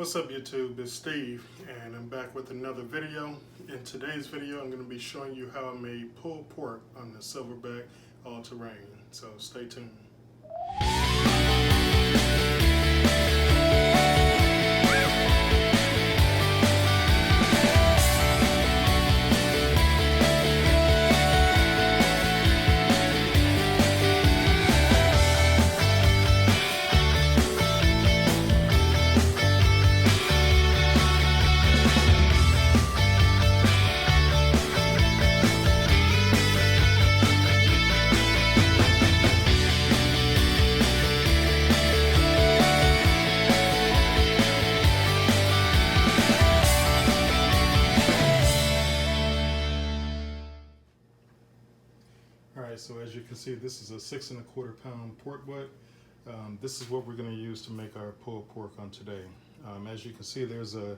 What's up YouTube, it's Steve and I'm back with another video. In today's video I'm going to be showing you how I made pulled pork on the Silverbac all-terrain, so stay tuned. Alright, so as you can see, this is a 6 1/4 pound pork butt. This is what we're going to use to make our pulled pork on today. As you can see, there's a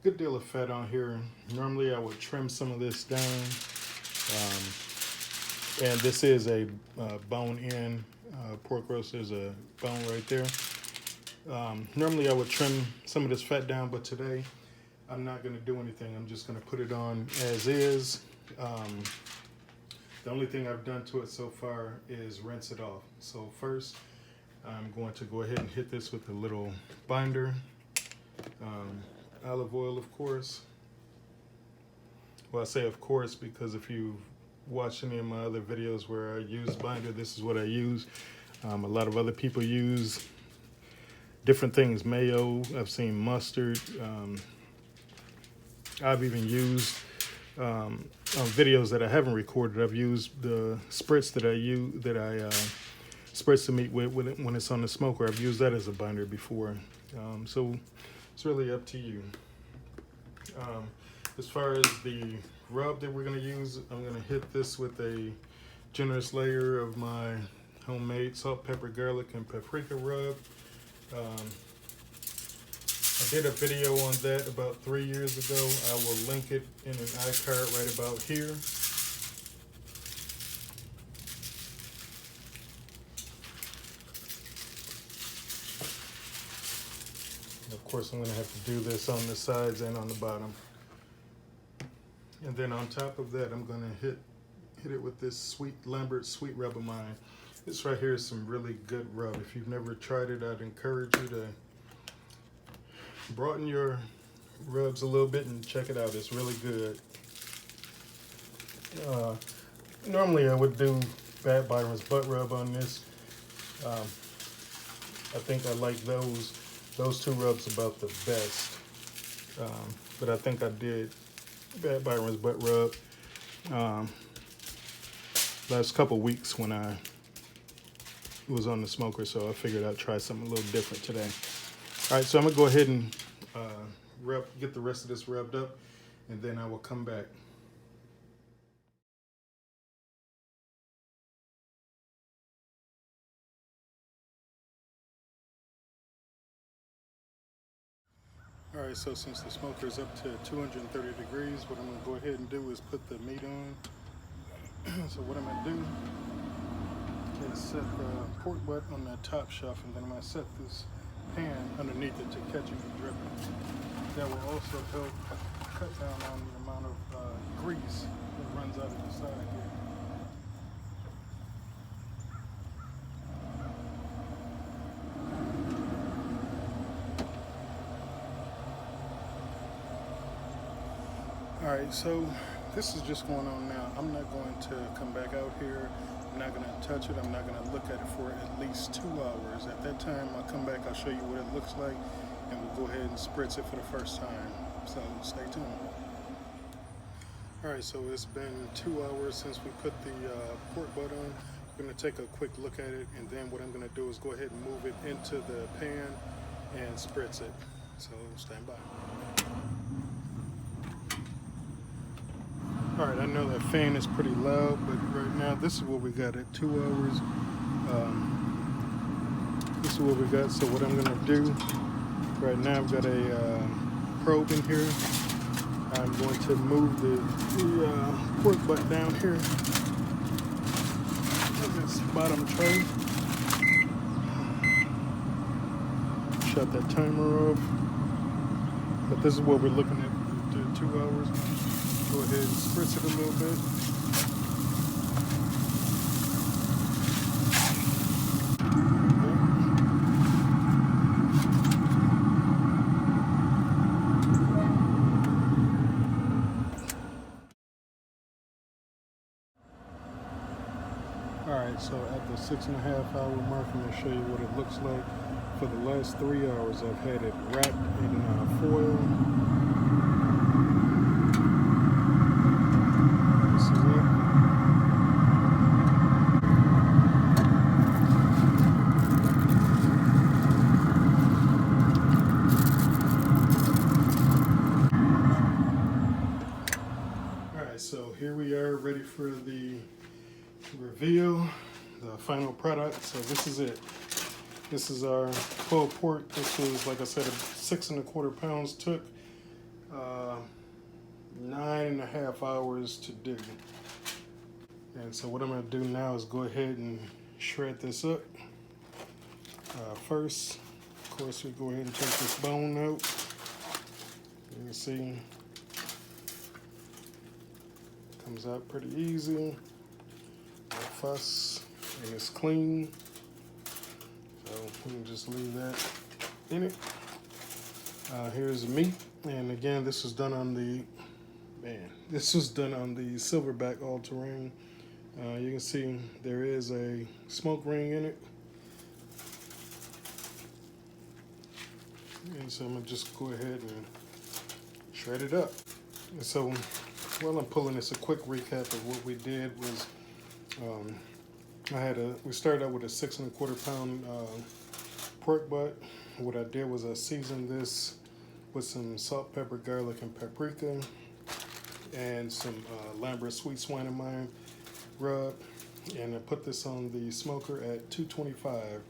good deal of fat on here. Normally I would trim some of this down. And this is a bone-in pork roast. There's a bone right there. Normally I would trim some of this fat down, but today I'm not going to do anything. I'm just going to put it on as is. The only thing I've done to it so far is rinse it off. So first, I'm going to go ahead and hit this with a little binder. Olive oil, of course. Well, I say of course because if you've watched any of my other videos where I use binder, this is what I use. A lot of other people use different things. Mayo, I've seen mustard. I've even used on videos that I haven't recorded, I've used the spritz that I spritz the meat with when it's on the smoker. I've used that as a binder before, so it's really up to you. As far as the rub that we're going to use, I'm going to hit this with a generous layer of my homemade salt, pepper, garlic, and paprika rub. I did a video on that about 3 years ago. I will link it in an iCard right about here. Of course, I'm going to have to do this on the sides and on the bottom. And then on top of that, I'm going to hit it with this sweet Lambert sweet rub of mine. This right here is some really good rub. If you've never tried it, I'd encourage you to broaden your rubs a little bit and check it out. It's really good. Normally I would do Bad Byron's butt rub on this. I think I like those two rubs about the best. But I think I did Bad Byron's butt rub last couple weeks when I was on the smoker, so I figured I'd try something a little different today. All right, so I'm gonna go ahead and get the rest of this rubbed up, and then I will come back. All right, so since the smoker is up to 230 degrees, what I'm gonna go ahead and do is put the meat on. So what I'm gonna do is set the pork butt on the top shelf, and then I'm gonna set this pan underneath it to catch any dripping. That will also help cut down on the amount of grease that runs out of the side here. Alright, so this is just going on now. I'm not going to come back out here. I'm not going to touch it. I'm not going to look at it for at least 2 hours. At that time, I'll come back, I'll show you what it looks like, and we'll go ahead and spritz it for the first time. So stay tuned. Alright, so it's been 2 hours since we put the pork butt on. We're going to take a quick look at it, and then what I'm going to do is go ahead and move it into the pan and spritz it. So stand by. Alright, I know that fan is pretty loud, but right now this is what we got at 2 hours. This is what we got. So what I'm going to do right now, I've got a probe in here. I'm going to move the pork butt down here to this bottom tray. Shut that timer off. But this is what we're looking at in 2 hours. Go ahead and spritz it a little bit. Alright, so at the 6.5 hour mark, I'm going to show you what it looks like. For the last 3 hours, I've had it wrapped in foil. This is it. Alright, so here we are, ready for the reveal, the final product. So this is it. This is our pulled pork. This was, like I said, 6.25 pounds. Took 9.5 hours to do. And so what I'm going to do now is go ahead and shred this up. First, of course, we go ahead and take this bone out. You can see, comes out pretty easy. No fuss, and it's clean. So we can just leave that in it. Here's the meat, and again, this was done on the Silverbac all-terrain. You can see there is a smoke ring in it, and so I'm gonna just go ahead and shred it up. And so while I'm pulling this, a quick recap of what we did was we started out with a 6.25 pound pork butt. What I did was I seasoned this with some salt, pepper, garlic, and paprika, and some Lambert sweet swine rub, and I put this on the smoker at 225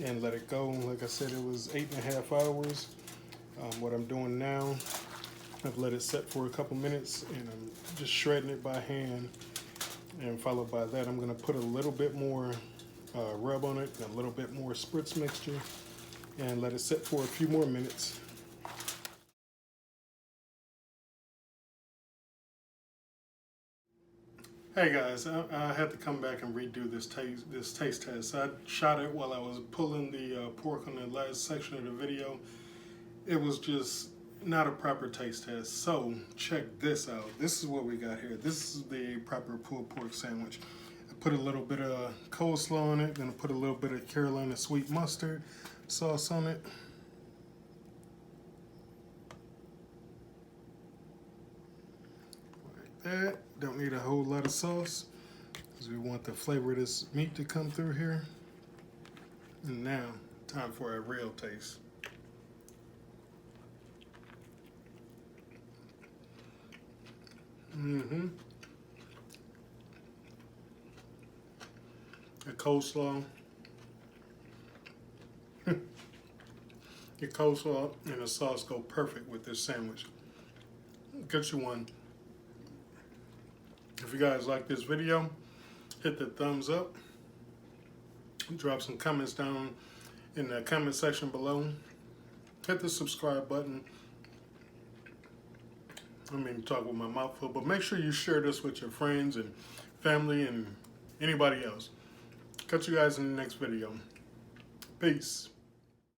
and let it go. Like I said, it was 8.5 hours. What I'm doing now, I've let it set for a couple minutes, and I'm just shredding it by hand. And followed by that, I'm going to put a little bit more rub on it, and a little bit more spritz mixture, and let it sit for a few more minutes. Hey guys, I had to come back and redo this taste test. I shot it while I was pulling the pork on the last section of the video. It was just not a proper taste test. So check this out. This is what we got here. This is the proper pulled pork sandwich. I put a little bit of coleslaw on it, then I put a little bit of Carolina sweet mustard sauce on it. Like that. Don't need a whole lot of sauce because we want the flavor of this meat to come through here. And now, time for a real taste. The coleslaw. The coleslaw and the sauce go perfect with this sandwich. Get you one. If you guys like this video, hit the thumbs up. Drop some comments down in the comment section below. Hit the subscribe button. I mean, talk with my mouth full, but make sure you share this with your friends and family and anybody else. Catch you guys in the next video. Peace.